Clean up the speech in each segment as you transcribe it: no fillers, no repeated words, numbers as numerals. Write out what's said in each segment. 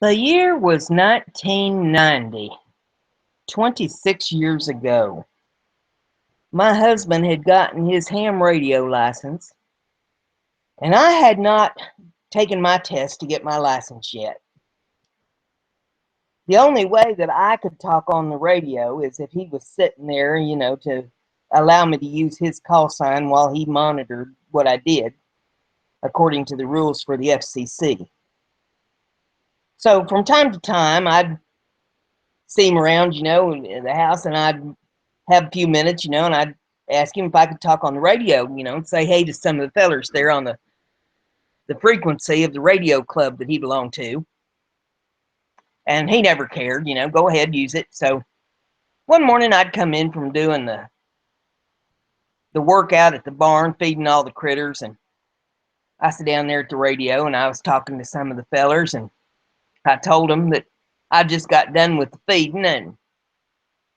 The year was 1990, 26 years ago. My husband had gotten his ham radio license, and I had not taken my test to get my license yet. The only way that I could talk on the radio is if he was sitting there, to allow me to use his call sign while he monitored what I did, according to the rules for the FCC. So from time to time, I'd see him around, in the house, and I'd have a few minutes, and I'd ask him if I could talk on the radio, and say hey to some of the fellers there on the frequency of the radio club that he belonged to. And he never cared, go ahead, use it. So one morning I'd come in from doing the workout at the barn, feeding all the critters, and I sat down there at the radio and I was talking to some of the fellers, and I told them that I just got done with the feeding, and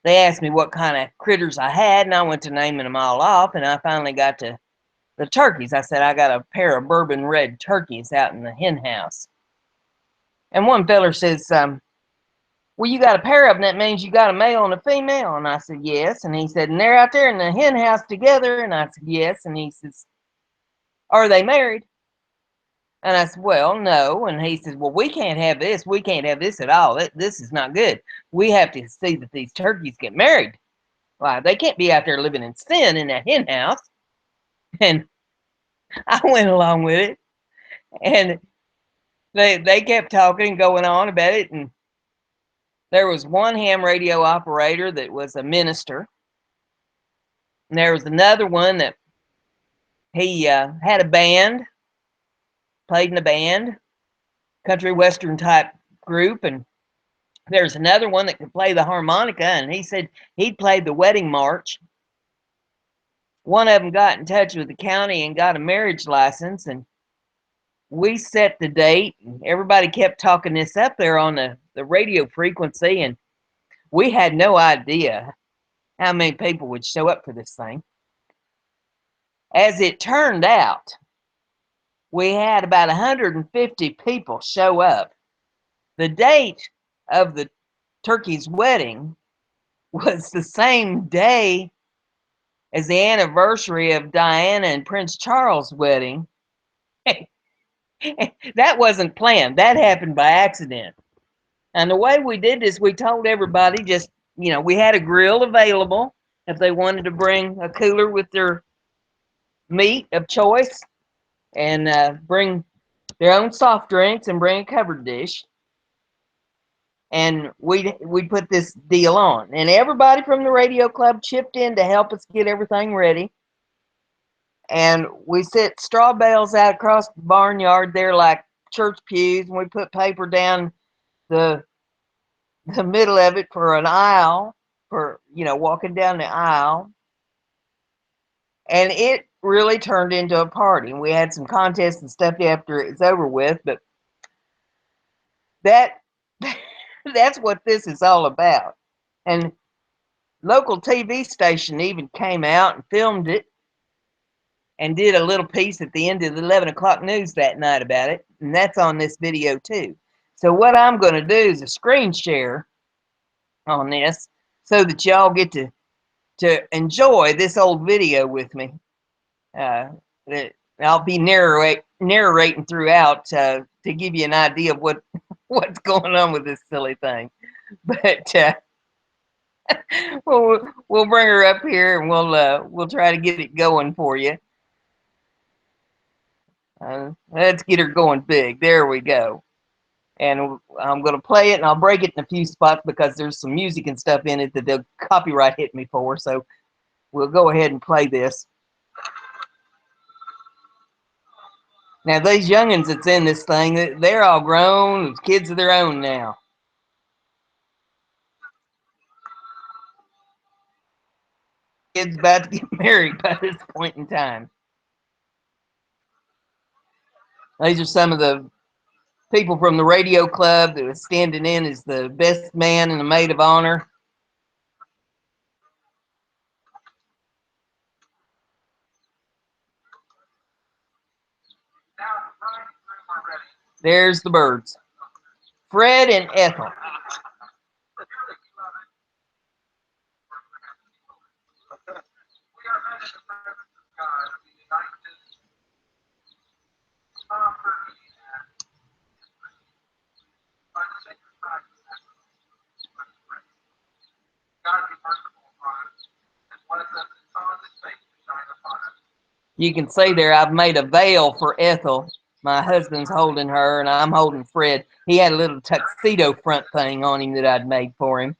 they asked me what kind of critters I had, and I went to naming them all off, and I finally got to the turkeys. I said, I got a pair of bourbon red turkeys out in the hen house. And one feller says, well, you got a pair of them, that means you got a male and a female. And I said, yes. And he said, and they're out there in the hen house together. And I said, yes. And he says, are they married? And I said, well, no. And he says, well, we can't have this. We can't have this at all. This is not good. We have to see that these turkeys get married. Why, they can't be out there living in sin in that hen house. And I went along with it. And they kept talking and going on about it. And there was one ham radio operator that was a minister. And there was another one that he had a band, played in a band, country western type group. And there's another one that could play the harmonica. And he said he'd played the wedding march. One of them got in touch with the county and got a marriage license. And we set the date. And everybody kept talking this up there on the radio frequency. And we had no idea how many people would show up for this thing. As it turned out, we had about 150 people show up. The date of the turkey's wedding was the same day as the anniversary of Diana and Prince Charles' wedding. That wasn't planned. That happened by accident. And the way we did this, we told everybody just, we had a grill available if they wanted to bring a cooler with their meat of choice, and bring their own soft drinks and bring a covered dish. And we'd put this deal on. And everybody from the radio club chipped in to help us get everything ready. And we set straw bales out across the barnyard there like church pews, and we put paper down the middle of it for an aisle, for walking down the aisle. And it really turned into a party. And we had some contests and stuff after it was over with, but that that's what this is all about. And local TV station even came out and filmed it and did a little piece at the end of the 11 o'clock news that night about it. And that's on this video too. So what I'm going to do is a screen share on this so that y'all get to enjoy this old video with me. I'll be narrating throughout to give you an idea of what's going on with this silly thing. But we'll bring her up here and we'll try to get it going for you. Let's get her going big. There we go. And I'm going to play it, and I'll break it in a few spots because there's some music and stuff in it that they'll copyright hit me for. So we'll go ahead and play this. Now, these youngins that's in this thing, they're all grown, with kids of their own now. Kids about to get married by this point in time. These are some of the people from the radio club that was standing in as the best man and the maid of honor. There's the birds Fred and Ethel. You can see there I've made a veil for Ethel. My husband's holding her and I'm holding Fred. He had a little tuxedo front thing on him that I'd made for him.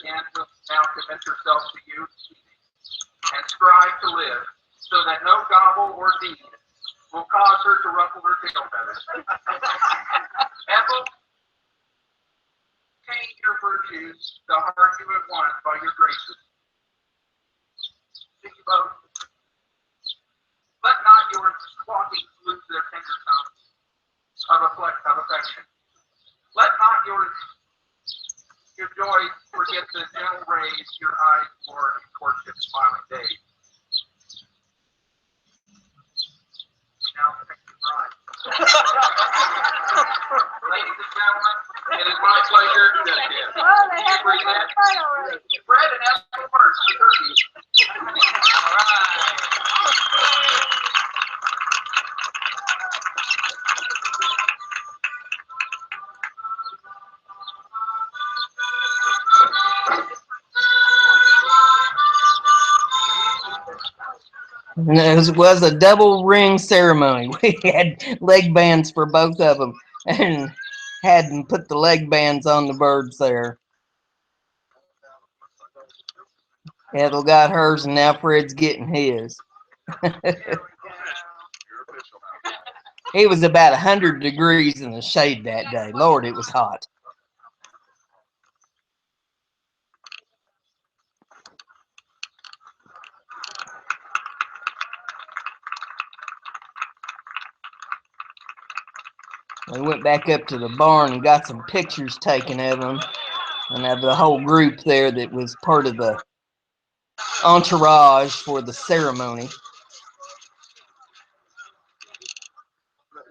can to now commit yourself to you and strive to live so that no gobble or deed will cause her to ruffle her tail feathers. Ethel, change your virtues, the heart you have won by your graces. Think about, let not your squawking lose their tender tongues of affection. Let not your joy forget the gentle rays your eyes wore in courtship's smiling days. Now, pick your bride. Ladies and gentlemen, it is my pleasure to present Fred and Ethel first, the turkeys. All right. And it was a double ring ceremony. We had leg bands for both of them and had them put the leg bands on the birds there. Ethel got hers and now Fred's getting his. It was about 100 degrees in the shade that day. Lord, it was hot. We went back up to the barn and got some pictures taken of them and of the whole group there that was part of the entourage for the ceremony.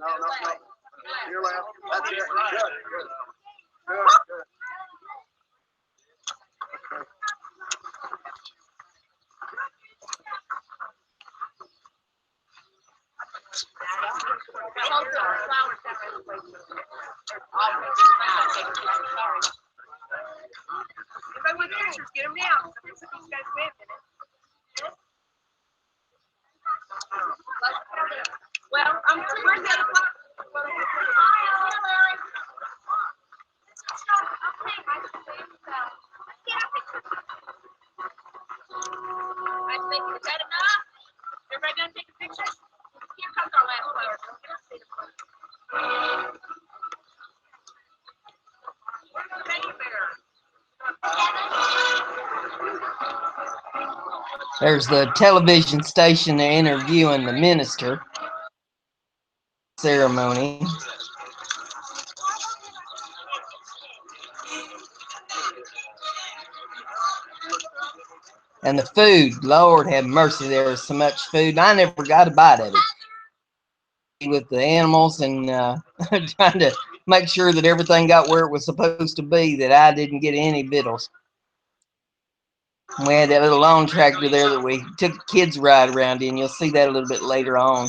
No. You're left. That's it. Good. Everybody with pictures, get them down. These guys wait a minute. Well, where's the other one? Is that enough? Everybody done taking pictures? Here comes our last flower. Where's the teddy bear? There's the television station interviewing the minister ceremony. And the food, Lord have mercy, there was so much food. I never got a bite of it. With the animals and trying to make sure that everything got where it was supposed to be, that I didn't get any victuals. We had that little lawn tractor there that we took kids ride around in. You'll see that a little bit later on.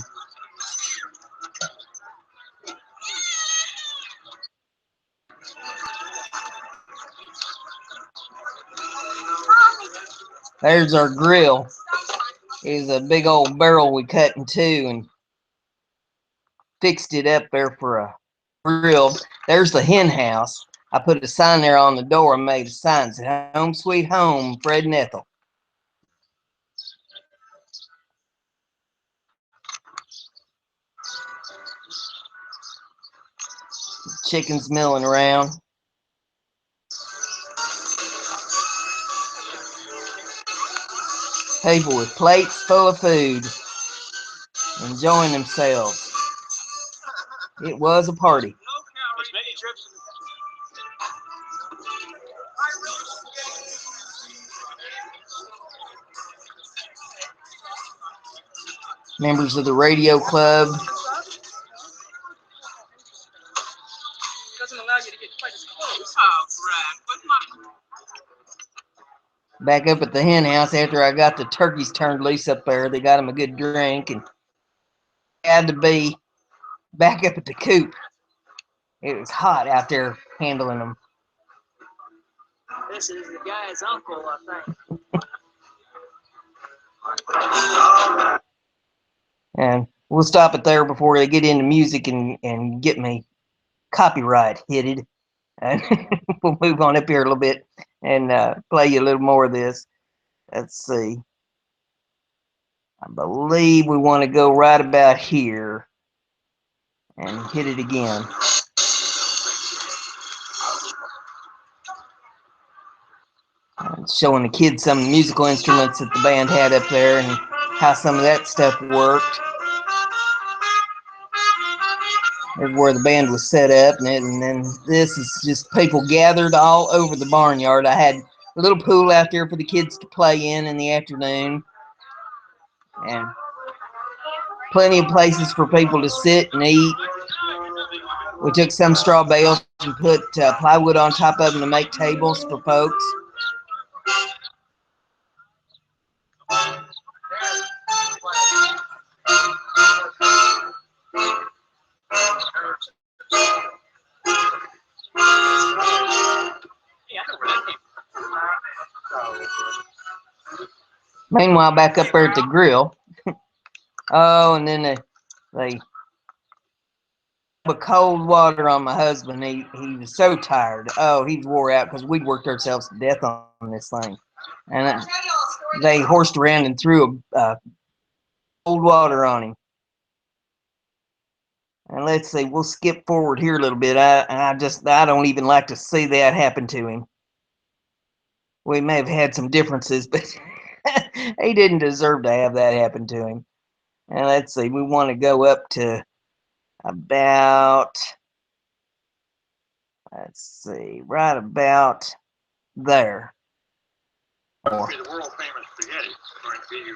There's our grill. It's a big old barrel we cut in two and fixed it up there for a grill. There's the hen house. I put a sign there on the door and made a sign that said, "Home sweet home, Fred and Ethel." Chickens milling around. People with plates full of food, enjoying themselves. It was a party. Members of the radio club. Doesn't allow you to get quite as close. Back up at the hen house after I got the turkeys turned loose up there. They got them a good drink and had to be back up at the coop. It was hot out there handling them. This is the guy's uncle, I think. And we'll stop it there before they get into music and get me copyright hitted. And we'll move on up here a little bit. and play you a little more of this. Let's see. I believe we want to go right about here and hit it again. Showing the kids some musical instruments that the band had up there and how some of that stuff worked. There's where the band was set up, and then this is just people gathered all over the barnyard. I had a little pool out there for the kids to play in the afternoon, and plenty of places for people to sit and eat. We took some straw bales and put plywood on top of them to make tables for folks. Meanwhile, back up there at the grill. Oh, and then they put cold water on my husband. He was so tired. Oh, he wore out because we'd worked ourselves to death on this thing. And they horsed around and threw cold water on him. And let's see, we'll skip forward here a little bit. I don't even like to see that happen to him. We may have had some differences, but he didn't deserve to have that happen to him. And let's see, we want to go up to about, let's see, right about there. The world famous spaghetti during BUW.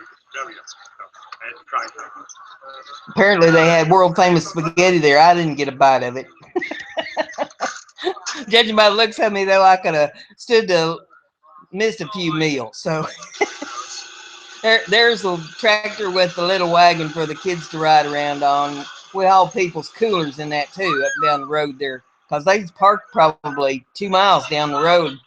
Apparently they had world famous spaghetti there. I didn't get a bite of it. Judging by the looks of me, though, I could have stood to miss a few meals. So there's a tractor with the little wagon for the kids to ride around on. We haul people's coolers in that too, up and down the road there, because they parked probably 2 miles down the road.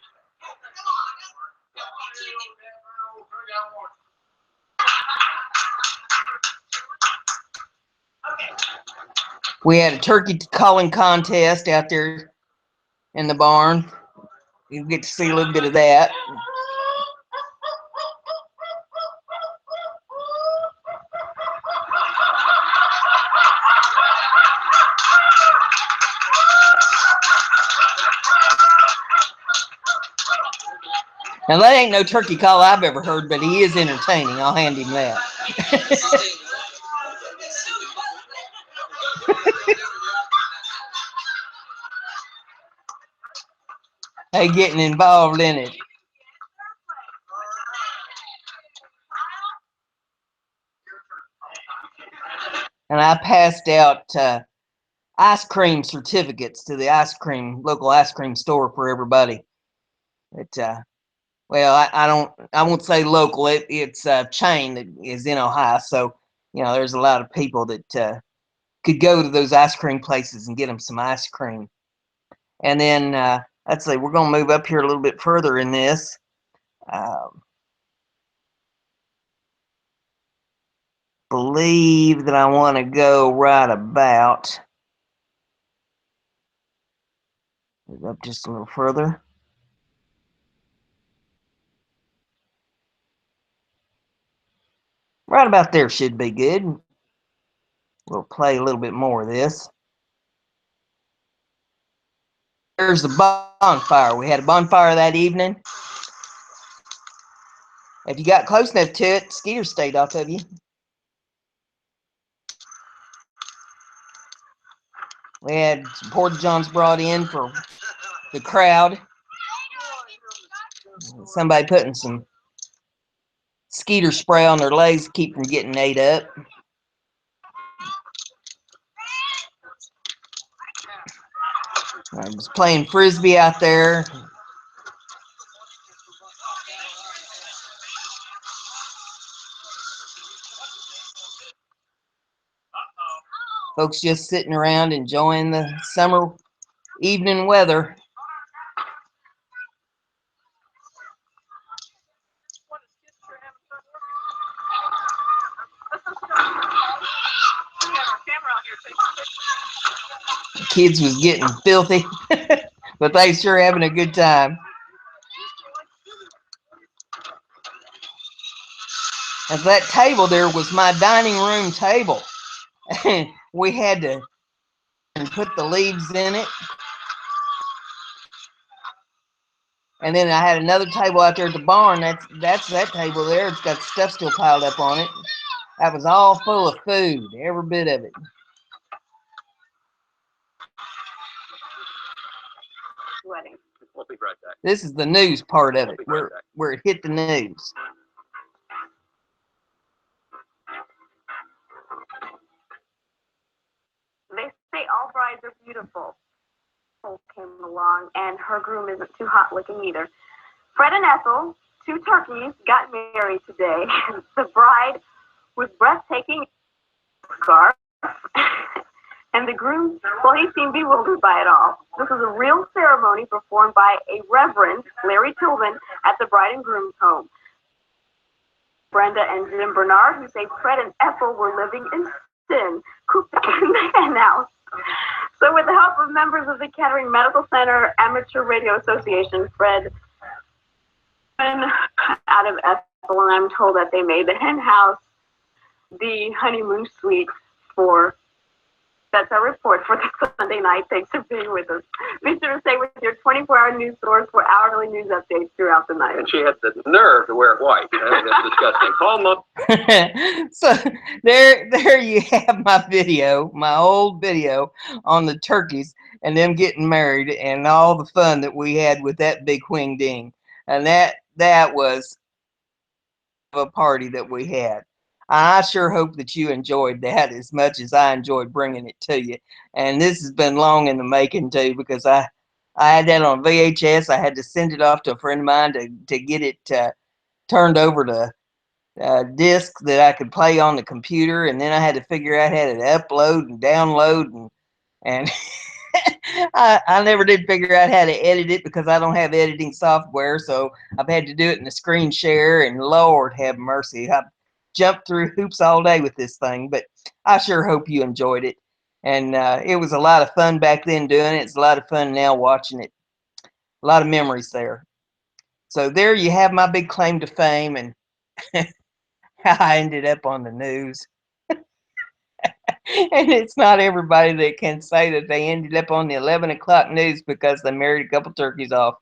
We had a turkey calling contest out there in the barn. You get to see a little bit of that. Now, that ain't no turkey call I've ever heard, but he is entertaining. I'll hand him that. Hey, getting involved in it. And I passed out ice cream certificates to the local ice cream store for everybody. Well, I won't say local. It's a chain that is in Ohio. So, there's a lot of people that could go to those ice cream places and get them some ice cream. And then, let's see, we're going to move up here a little bit further in this. Believe that I want to go right about up just a little further. Right about there should be good. We'll play a little bit more of this. There's the bonfire. We had a bonfire that evening. If you got close enough to it, skeeters stayed off of you. We had some porta-johns brought in for the crowd. Somebody putting some skeeter spray on their legs to keep from getting ate up. I was playing frisbee out there. Folks just sitting around enjoying the summer evening weather. Kids was getting filthy, but they sure having a good time. And that table there was my dining room table. We had to put the leaves in it. And then I had another table out there at the barn. That's that table there. It's got stuff still piled up on it. That was all full of food, every bit of it. Wedding. We'll be right back. This is the news part of it, where it hit the news. They say all brides are beautiful. Came along, and her groom isn't too hot looking either. Fred and Ethel, two turkeys, got married today. The bride was breathtaking scarf, and the groom, well, he seemed bewildered by it all. This was a real ceremony performed by a Reverend Larry Tilden at the bride and groom's home. Brenda and Jim Bernard, who say Fred and Ethel were living in sin, cooped up in the hen house. So with the help of members of the Kettering Medical Center Amateur Radio Association, Fred out of Ethel, and I'm told that they made the hen house the honeymoon suite for. That's our report for this Sunday night. Thanks for being with us. Be sure to stay with your 24-hour news source for hourly news updates throughout the night. And she had the nerve to wear white. That's disgusting. Call them up. So there you have my video, my old video on the turkeys and them getting married and all the fun that we had with that big wing ding. And that was a party that we had. I sure hope that you enjoyed that as much as I enjoyed bringing it to you. And this has been long in the making too, because I had that on VHS. I had to send it off to a friend of mine to get it turned over to disc that I could play on the computer, and then I had to figure out how to upload and download and I never did figure out how to edit it because I don't have editing software, so I've had to do it in the screen share, and Lord have mercy, I've jumped through hoops all day with this thing, but I sure hope you enjoyed it. And it was a lot of fun back then doing it. It's a lot of fun now watching it. A lot of memories there. So there you have my big claim to fame and how I ended up on the news. And it's not everybody that can say that they ended up on the 11 o'clock news because they married a couple turkeys off.